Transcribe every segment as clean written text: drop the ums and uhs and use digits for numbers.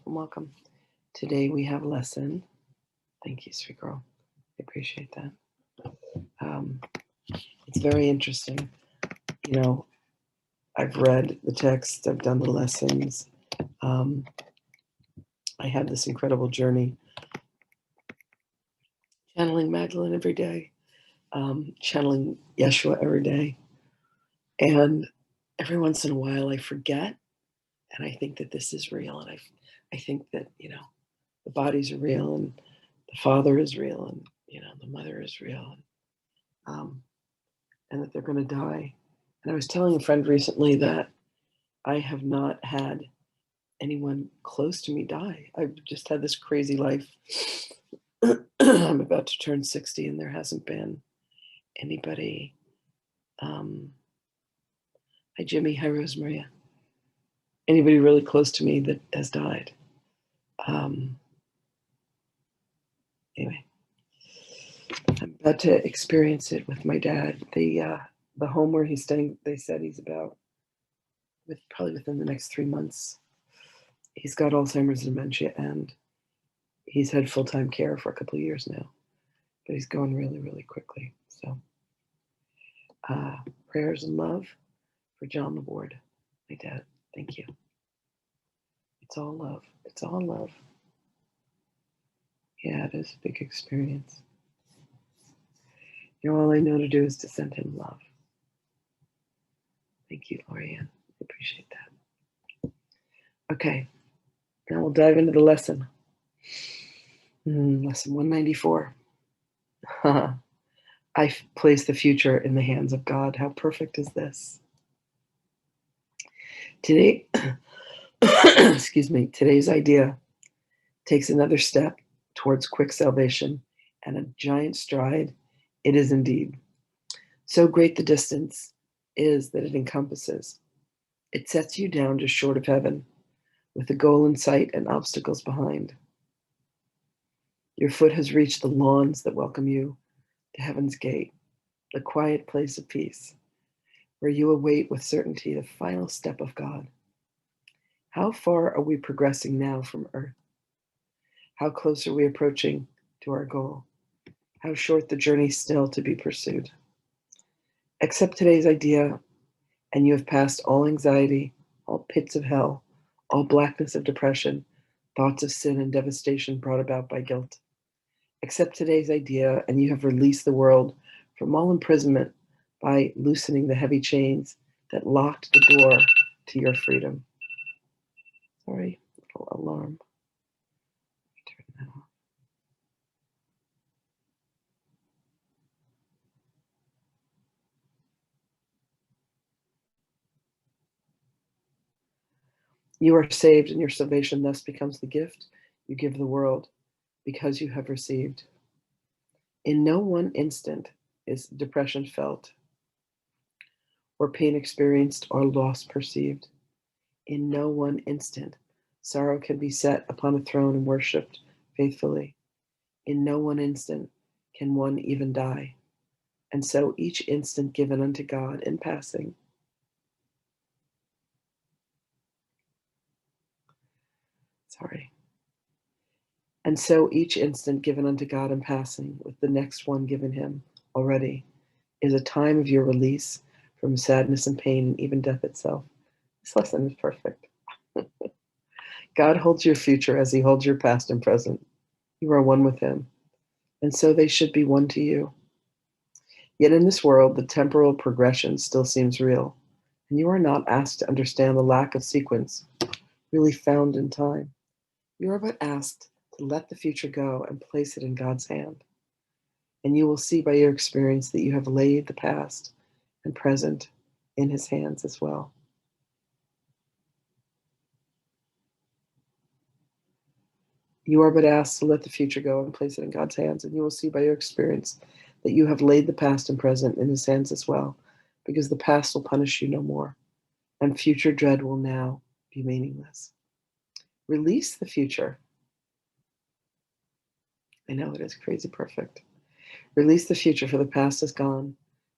Welcome. Today we have a lesson. Thank you, sweet girl. I appreciate that. It's very interesting. I've read the text, I've done the lessons. I have this incredible journey, channeling Magdalen every day, channeling Yeshua every day. And every once in a while I forget, and I think that this is real. And I think that, the bodies are real, and the father is real, and, the mother is real, and that they're going to die. And I was telling a friend recently that I have not had anyone close to me die. I've just had this crazy life. I'm about to turn 60, and there hasn't been anybody. Hi, Jimmy. Hi, Rosemaria. Anybody really close to me that has died. Anyway, I'm about to experience it with my dad. The home where he's staying, they said he's probably within the next 3 months. He's got Alzheimer's and dementia, and he's had full-time care for a couple of years now, but he's going really, really quickly. So prayers and love for John LaBorde, my dad. Thank you. It's all love. It's all love. Yeah, it is a big experience. All I know to do is to send him love. Thank you, Lorianne. I appreciate that. Okay, now we'll dive into the lesson. Lesson 194. I place the future in the hands of God. How perfect is this? Today, today's idea takes another step towards quick salvation, and a giant stride it is indeed. So great the distance is that it encompasses. It sets you down just short of heaven, with the goal in sight and obstacles behind. Your foot has reached the lawns that welcome you to heaven's gate, the quiet place of peace, where you await with certainty the final step of God. How far are we progressing now from earth? How close are we approaching to our goal? How short the journey still to be pursued? Accept today's idea, and you have passed all anxiety, all pits of hell, all blackness of depression, thoughts of sin and devastation brought about by guilt. Accept today's idea, and you have released the world from all imprisonment by loosening the heavy chains that locked the door to your freedom. Sorry, little alarm. Turn that off. You are saved, and your salvation thus becomes the gift you give the world because you have received. In no one instant is depression felt, or pain experienced, or loss perceived. In no one instant, sorrow can be set upon a throne and worshipped faithfully. In no one instant can one even die. And so each instant given unto God in passing And so each instant given unto God in passing, with the next one given him already, is a time of your release from sadness and pain and even death itself. This lesson is perfect. God holds your future as he holds your past and present. You are one with him, and so they should be one to you. Yet in this world, the temporal progression still seems real, and you are not asked to understand the lack of sequence really found in time. You are but asked to let the future go and place it in God's hand. And you will see by your experience that you have laid the past and present in his hands as well. You are but asked to let the future go and place it in God's hands, and you will see by your experience that you have laid the past and present in his hands as well, because the past will punish you no more, and future dread will now be meaningless. Release the future. I know it is crazy perfect. Release the future, for the past is gone,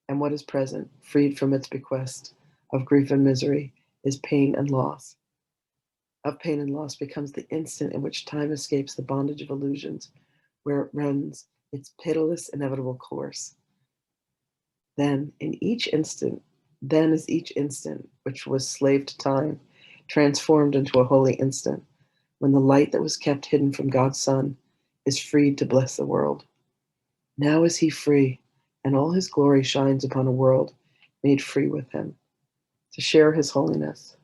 and what is present, freed from its bequest of grief and misery, is pain and loss. of pain and loss becomes the instant in which time escapes the bondage of illusions, where it runs its pitiless, inevitable course. Then, then is each instant which was slave to time transformed into a holy instant, when the light that was kept hidden from God's Son is freed to bless the world. Now is he free, and all his glory shines upon a world made free with him, to share his holiness.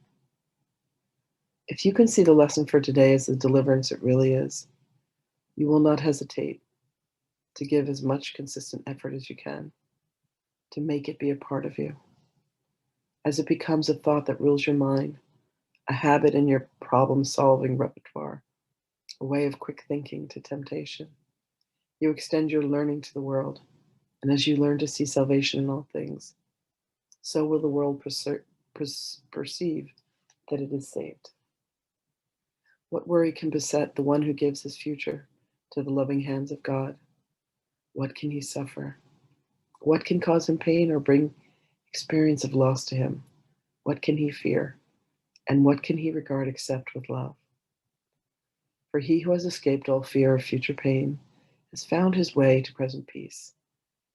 If you can see the lesson for today as the deliverance it really is, you will not hesitate to give as much consistent effort as you can to make it be a part of you. As it becomes a thought that rules your mind, a habit in your problem-solving repertoire, a way of quick thinking to temptation, you extend your learning to the world, and as you learn to see salvation in all things, so will the world perceive that it is saved. What worry can beset the one who gives his future to the loving hands of God? What can he suffer? What can cause him pain or bring experience of loss to him? What can he fear? And what can he regard except with love? For he who has escaped all fear of future pain has found his way to present peace.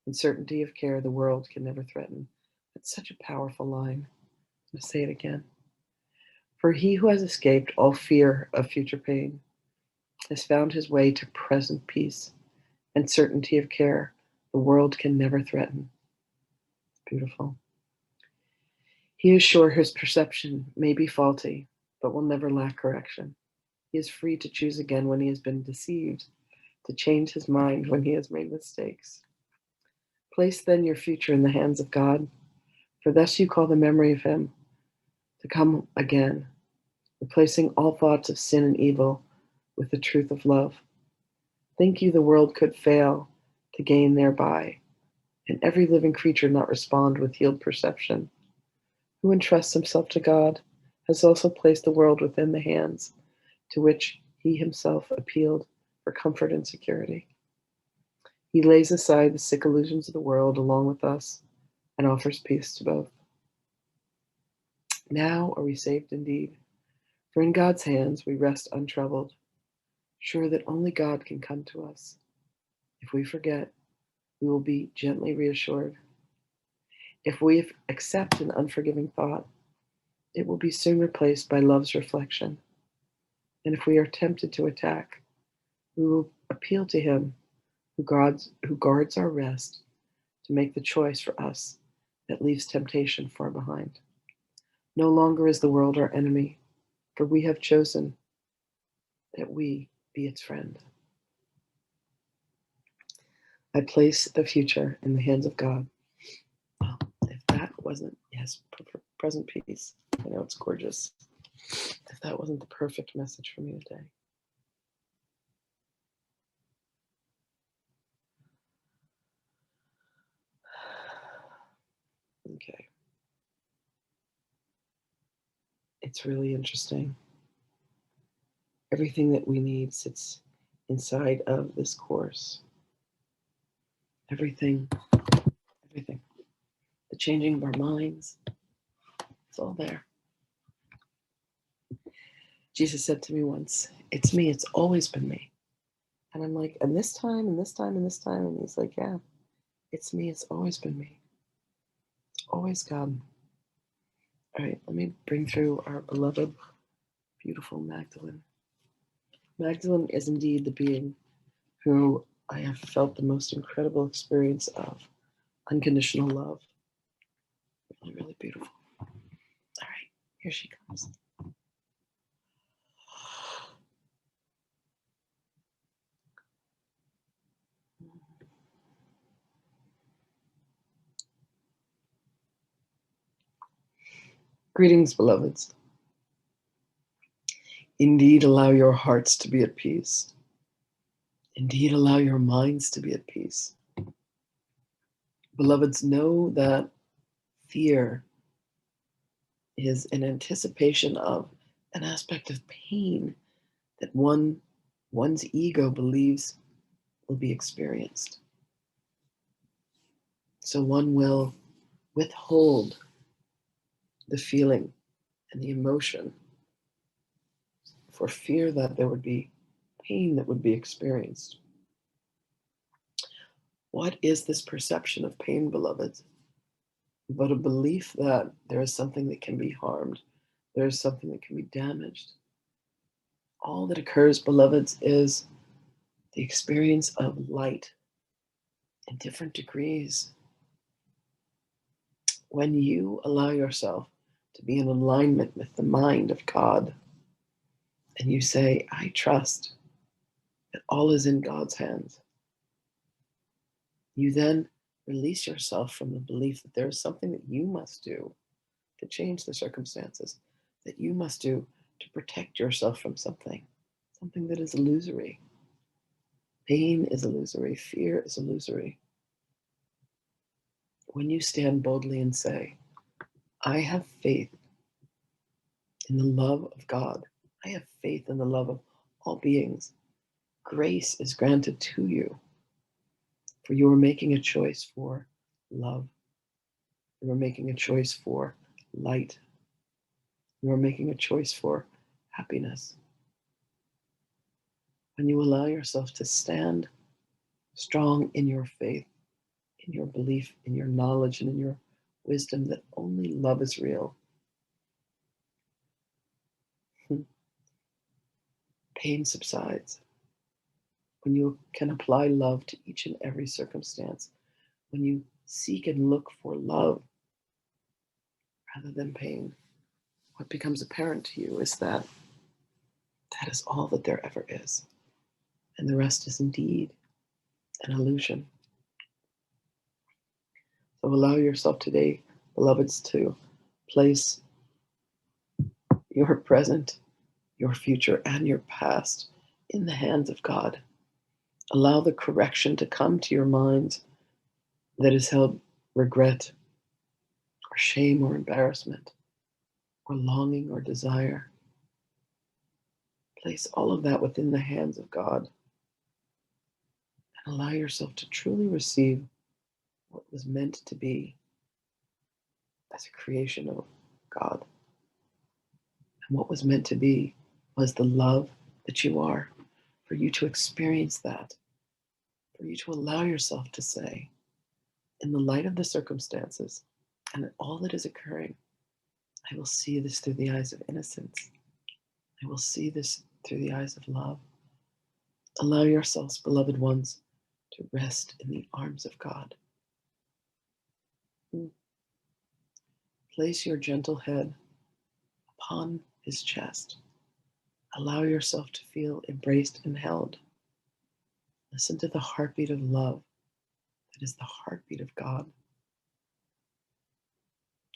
And certainty of care the world can never threaten. That's such a powerful line. I'm going to say it again. For he who has escaped all fear of future pain has found his way to present peace and certainty of care the world can never threaten. It's beautiful. He is sure his perception may be faulty, but will never lack correction. He is free to choose again when he has been deceived, to change his mind when he has made mistakes. Place then your future in the hands of God, for thus you call the memory of him to come again, replacing all thoughts of sin and evil with the truth of love. Think you the world could fail to gain thereby, and every living creature not respond with healed perception? Who entrusts himself to God has also placed the world within the hands to which he himself appealed for comfort and security. He lays aside the sick illusions of the world along with us and offers peace to both. Now are we saved indeed, for in God's hands we rest untroubled, sure that only God can come to us. If we forget, we will be gently reassured. If we accept an unforgiving thought, it will be soon replaced by love's reflection. And if we are tempted to attack, we will appeal to him who guards our rest to make the choice for us that leaves temptation far behind. No longer is the world our enemy, for we have chosen that we be its friend. I place the future in the hands of God. Well, if that wasn't, yes, present peace. I know it's gorgeous. If that wasn't the perfect message for me today. Okay. It's really interesting. Everything that we need sits inside of this course. Everything. The changing of our minds, it's all there. Jesus said to me once, "It's me, it's always been me." And I'm like, and this time, and this time, and this time. And he's like, yeah, it's me, it's always been me. It's always God. All right, let me bring through our beloved, beautiful Magdalen. Magdalen is indeed the being who I have felt the most incredible experience of unconditional love. Really, really beautiful. All right, here she comes. Greetings, beloveds. Indeed, allow your hearts to be at peace. Indeed, allow your minds to be at peace. Beloveds, know that fear is an anticipation of an aspect of pain that one's ego believes will be experienced. So one will withhold the feeling and the emotion for fear that there would be pain that would be experienced. What is this perception of pain, beloveds? But a belief that there is something that can be harmed, there is something that can be damaged. All that occurs, beloveds, is the experience of light in different degrees. When you allow yourself to be in alignment with the mind of God, and you say, I trust that all is in God's hands, you then release yourself from the belief that there is something that you must do to change the circumstances, that you must do to protect yourself from something that is illusory. Pain is illusory, fear is illusory. When you stand boldly and say, I have faith in the love of God, I have faith in the love of all beings, grace is granted to you, for you are making a choice for love. You are making a choice for light. You are making a choice for happiness. When you allow yourself to stand strong in your faith, in your belief, in your knowledge, and in your wisdom that only love is real, pain subsides. When you can apply love to each and every circumstance, when you seek and look for love rather than pain, what becomes apparent to you is that that is all that there ever is. And the rest is indeed an illusion. So allow yourself today, beloveds, to place your present, your future, and your past in the hands of God. Allow the correction to come to your minds that has held regret or shame or embarrassment or longing or desire. Place all of that within the hands of God and allow yourself to truly receive what was meant to be as a creation of God. And what was meant to be was the love that you are, for you to experience that, for you to allow yourself to say, in the light of the circumstances and all that is occurring, I will see this through the eyes of innocence. I will see this through the eyes of love. Allow yourselves, beloved ones, to rest in the arms of God. Place your gentle head upon his chest. Allow yourself to feel embraced and held. Listen to the heartbeat of love that is the heartbeat of God.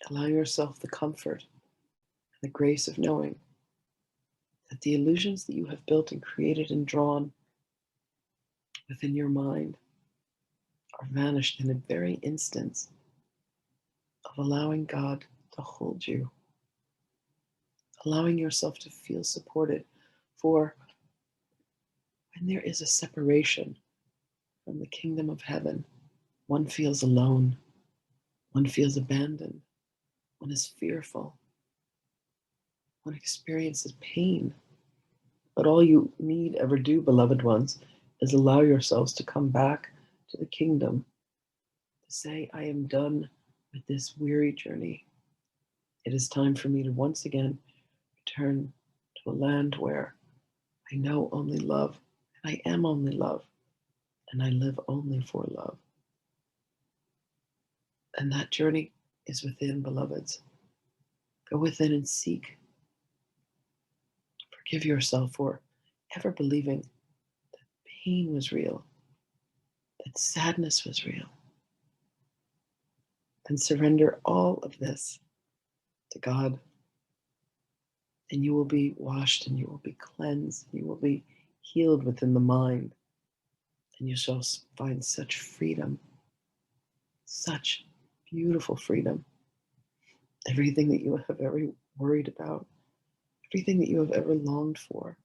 Allow yourself the comfort and the grace of knowing that the illusions that you have built and created and drawn within your mind are vanished in a very instant of allowing God to hold you, allowing yourself to feel supported. For when there is a separation from the kingdom of heaven, one feels alone, one feels abandoned, one is fearful, one experiences pain. But all you need ever do, beloved ones, is allow yourselves to come back to the kingdom, to say, I am done with this weary journey. It is time for me to once again return to a land where I know only love, and I am only love, and I live only for love. And that journey is within, beloveds. Go within and seek. Forgive yourself for ever believing that pain was real, that sadness was real. And surrender all of this to God. And you will be washed and you will be cleansed. You will be healed within the mind. And you shall find such freedom, such beautiful freedom. Everything that you have ever worried about, everything that you have ever longed for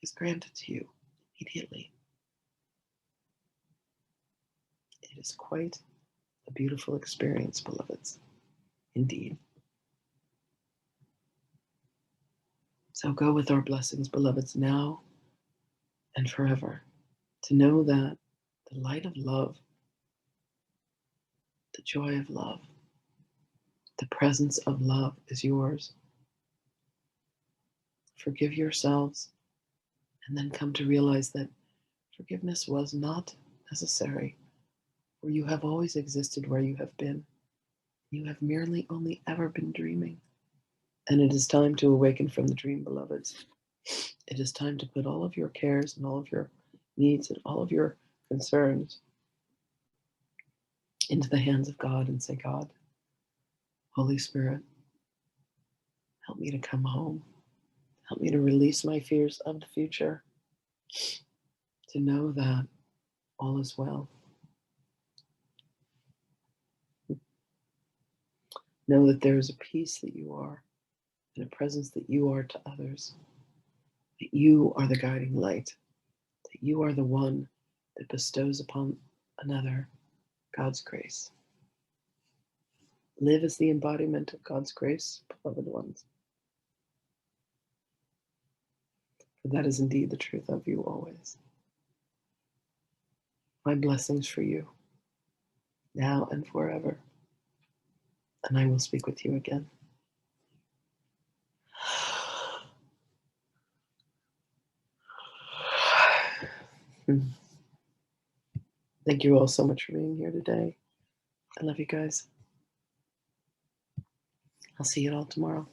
is granted to you immediately. It is quite a beautiful experience, beloveds, indeed. So go with our blessings, beloveds, now and forever, to know that the light of love, the joy of love, the presence of love is yours. Forgive yourselves, and then come to realize that forgiveness was not necessary, for you have always existed where you have been. You have merely only ever been dreaming. And it is time to awaken from the dream, beloveds. It is time to put all of your cares and all of your needs and all of your concerns into the hands of God and say, God, Holy Spirit, help me to come home. Help me to release my fears of the future, to know that all is well. Know that there is a peace that you are and a presence that you are to others, that you are the guiding light, that you are the one that bestows upon another God's grace. Live as the embodiment of God's grace, beloved ones. For that is indeed the truth of you always. My blessings for you, now and forever. And I will speak with you again. Thank you all so much for being here today. I love you guys. I'll see you all tomorrow.